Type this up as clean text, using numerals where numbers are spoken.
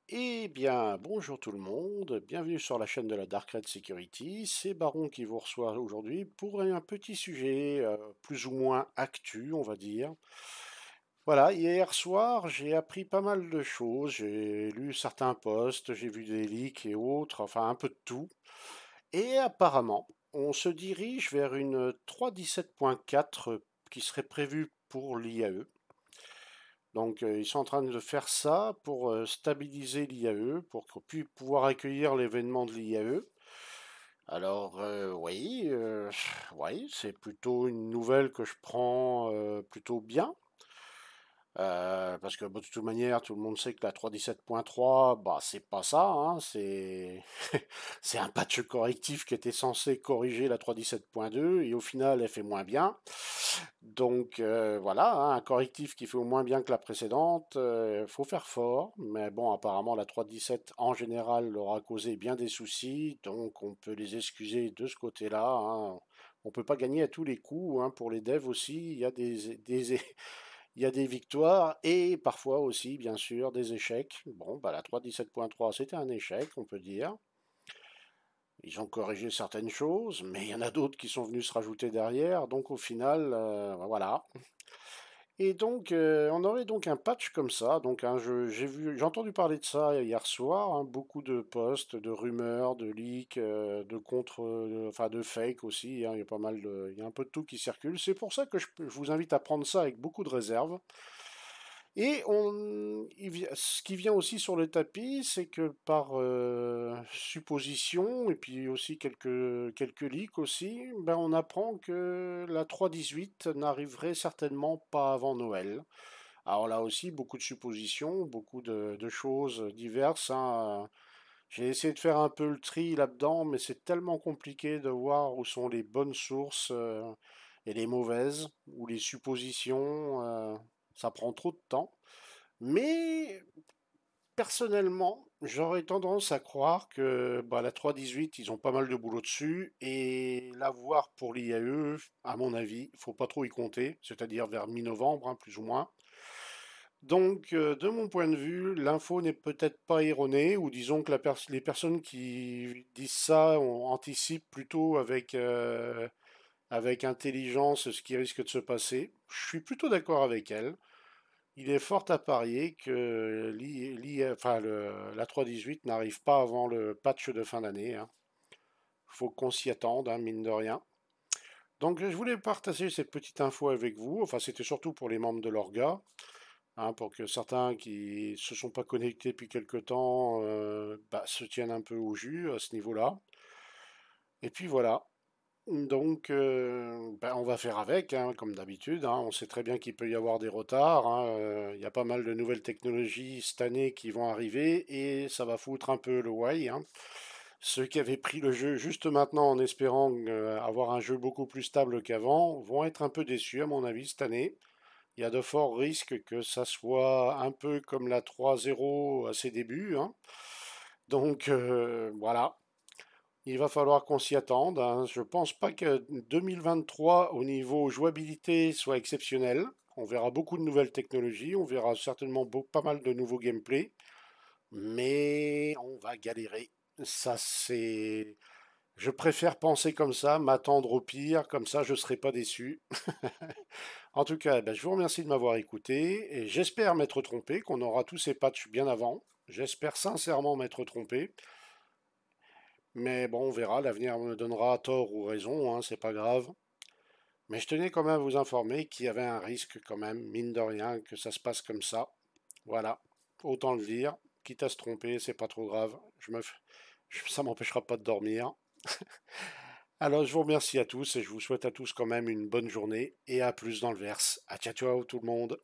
Eh bien, bonjour tout le monde, bienvenue sur la chaîne de la Dark Red Security. C'est Baron qui vous reçoit aujourd'hui pour un petit sujet plus ou moins actu, on va dire. Voilà, hier soir, j'ai appris pas mal de choses, j'ai lu certains posts, j'ai vu des leaks et autres, enfin un peu de tout. Et apparemment, on se dirige vers une 3.17.4 qui serait prévue pour l'IAE. Donc, ils sont en train de faire ça pour stabiliser l'IAE, pour qu'on puisse pouvoir accueillir l'événement de l'IAE. Alors, oui, oui, c'est plutôt une nouvelle que je prends plutôt bien. Parce que bon, de toute manière, tout le monde sait que la 3.17.3, bah, c'est pas ça, hein, c'est c'est un patch correctif qui était censé corriger la 3.17.2 et au final, elle fait moins bien. Donc voilà, hein, un correctif qui fait au moins bien que la précédente, faut faire fort. Mais bon, apparemment, la 3.17 en général leur a causé bien des soucis, donc on peut les excuser de ce côté-là, hein. On peut pas gagner à tous les coups, hein, pour les devs aussi. Il y a il y a des victoires et parfois aussi, bien sûr, des échecs. Bon, bah, la 3.17.3, c'était un échec, on peut dire. Ils ont corrigé certaines choses, mais il y en a d'autres qui sont venus se rajouter derrière. Donc au final, voilà. Et donc, on aurait donc un patch comme ça. Donc, hein, j'ai entendu parler de ça hier soir, hein, beaucoup de posts, de rumeurs, de leaks, de contre, enfin de fake aussi, hein, il y a pas mal il y a un peu de tout qui circule. C'est pour ça que je vous invite à prendre ça avec beaucoup de réserve. Et ce qui vient aussi sur le tapis, c'est que par supposition, et puis aussi quelques leaks aussi, ben on apprend que la 3.18 n'arriverait certainement pas avant Noël. Alors là aussi, beaucoup de suppositions, beaucoup de choses diverses, hein. J'ai essayé de faire un peu le tri là-dedans, mais c'est tellement compliqué de voir où sont les bonnes sources et les mauvaises, ou les suppositions. Ça prend trop de temps. Mais personnellement, j'aurais tendance à croire que bah, la 3.18, ils ont pas mal de boulot dessus, et l'avoir pour l'IAE, à mon avis, faut pas trop y compter, c'est-à-dire vers mi-novembre, hein, plus ou moins. Donc, de mon point de vue, l'info n'est peut-être pas erronée, ou disons que les personnes qui disent ça anticipent plutôt avec intelligence ce qui risque de se passer. Je suis plutôt d'accord avec elles. Il est fort à parier que enfin, la 3.18 n'arrive pas avant le patch de fin d'année, hein. Faut qu'on s'y attende, hein, mine de rien. Donc, je voulais partager cette petite info avec vous. Enfin, c'était surtout pour les membres de l'orga, hein, pour que certains qui se sont pas connectés depuis quelque temps bah, se tiennent un peu au jus à ce niveau-là. Et puis voilà. Donc, ben, on va faire avec, hein, comme d'habitude, hein. On sait très bien qu'il peut y avoir des retards, hein. Il y a pas mal de nouvelles technologies cette année qui vont arriver et ça va foutre un peu le why, hein. Ceux qui avaient pris le jeu juste maintenant en espérant avoir un jeu beaucoup plus stable qu'avant vont être un peu déçus, à mon avis, cette année. Il y a de forts risques que ça soit un peu comme la 3.0 à ses débuts, hein. Donc, voilà. Il va falloir qu'on s'y attende, hein. Je pense pas que 2023 au niveau jouabilité soit exceptionnel. On verra beaucoup de nouvelles technologies, on verra certainement pas mal de nouveaux gameplays, mais on va galérer. Ça c'est, je préfère penser comme ça, m'attendre au pire, comme ça je serai pas déçu. En tout cas, ben, je vous remercie de m'avoir écouté et j'espère m'être trompé, qu'on aura tous ces patchs bien avant. J'espère sincèrement m'être trompé. Mais bon, on verra, l'avenir me donnera tort ou raison, hein, c'est pas grave. Mais je tenais quand même à vous informer qu'il y avait un risque quand même, mine de rien, que ça se passe comme ça. Voilà, autant le dire. Quitte à se tromper, c'est pas trop grave. Ça m'empêchera pas de dormir. Alors je vous remercie à tous et je vous souhaite à tous quand même une bonne journée et à plus dans le verse. À ciao ciao tout le monde.